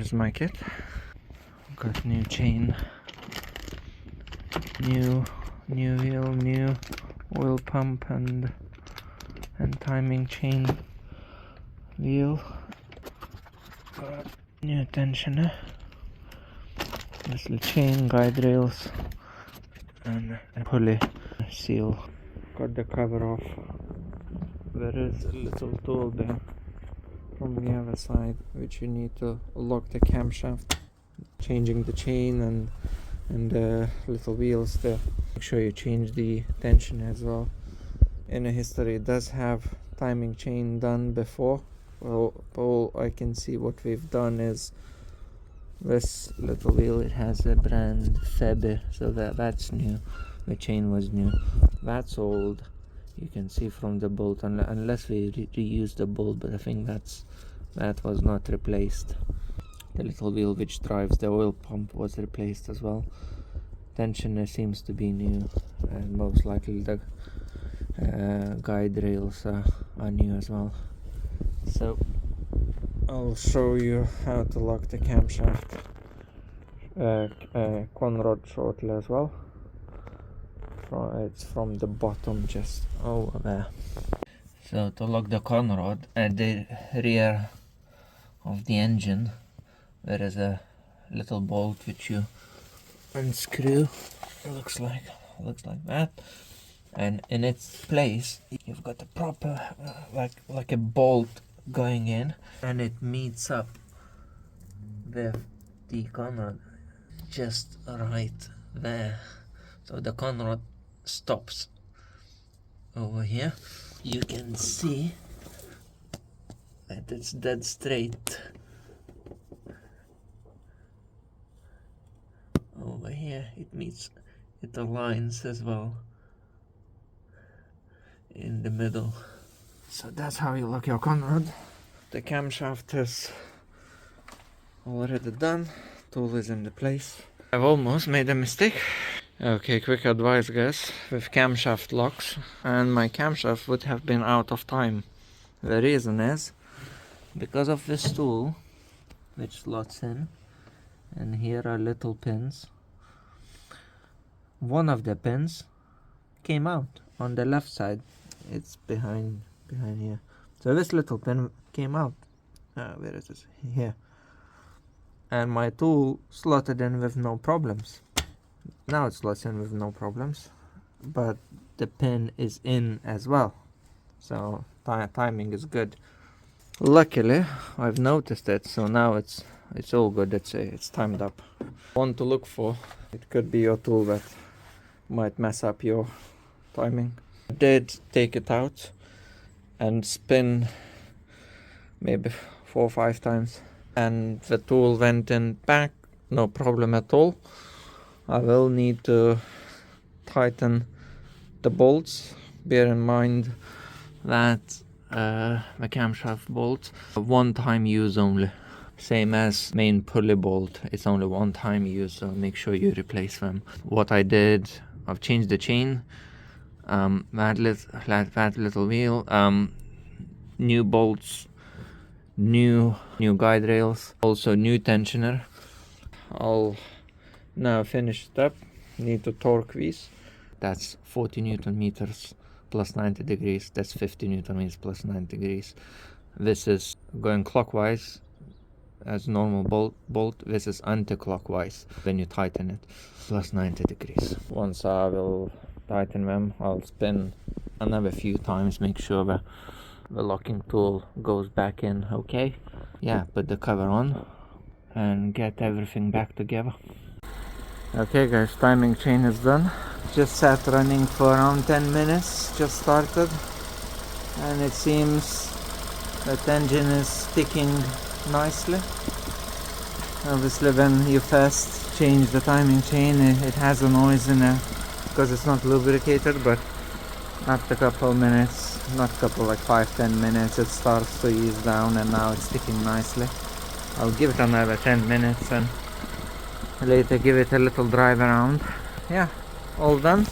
Here's my kit. Got new chain, new wheel, new oil pump and timing chain wheel. Got new tensioner, little chain, guide rails, and a pulley seal. Got the cover off. There is a little tool there from the other side which you need to lock the camshaft, changing the chain and the little wheels there. Make sure you change the tension as well. In the history it does have timing chain done before. Well, all I can see what we've done is this little wheel, it has a brand Febe, so that's new. The chain was new. That's old. You can see from the bolt, unless we reuse the bolt, but I think that was not replaced. The little wheel which drives the oil pump was replaced as well. Tensioner seems to be new, and most likely the guide rails are new as well. So I'll show you how to lock the camshaft conrod shortly as well. It's from the bottom, just over there. So to lock the conrod at the rear of the engine, there is a little bolt which you unscrew. It looks like that, and in its place you've got a proper like a bolt going in, and it meets up with the conrod just right there. So the conrod stops over here. You can see that it's dead straight over here. It aligns as well in the middle. So that's how you lock your conrod. The camshaft is already done. Tool is in the place. I've almost made a mistake. Okay, quick advice guys, with camshaft locks, and my camshaft would have been out of time. The reason is because of this tool which slots in, and here are little pins. One of the pins came out on the left side. It's behind here. So this little pin came out. Where is it? Here. And my tool slotted in with no problems. Now it slots in with no problems, but the pin is in as well, so timing is good. Luckily I've noticed it, so now it's all good. It's timed up. One to look for, it could be your tool that might mess up your timing. I did take it out and spin maybe 4 or 5 times, and the tool went in back, no problem at all. I will need to tighten the bolts. Bear in mind that the camshaft bolts are one-time use only. Same as main pulley bolt, it's only one-time use, so make sure you replace them. What I did, I've changed the chain, that little wheel, new bolts, new guide rails, also new tensioner. I'll now finish it up. Need to torque these. That's 40 Newton meters plus 90 degrees. That's 50 Newton meters plus 90 degrees. This is going clockwise as normal bolt. This is anti-clockwise when you tighten it, plus 90 degrees. Once I will tighten them, I'll spin another few times, make sure the locking tool goes back in okay. Yeah, put the cover on and get everything back together. Okay guys, timing chain is done. Just sat running for around 10 minutes, just started, and it seems that engine is ticking nicely. Obviously when you first change the timing chain it has a noise in it because it's not lubricated, but after a couple minutes, not couple, like 5-10 minutes, it starts to ease down and now it's ticking nicely. I'll give it another 10 minutes and later give it a little drive around. Yeah, all done.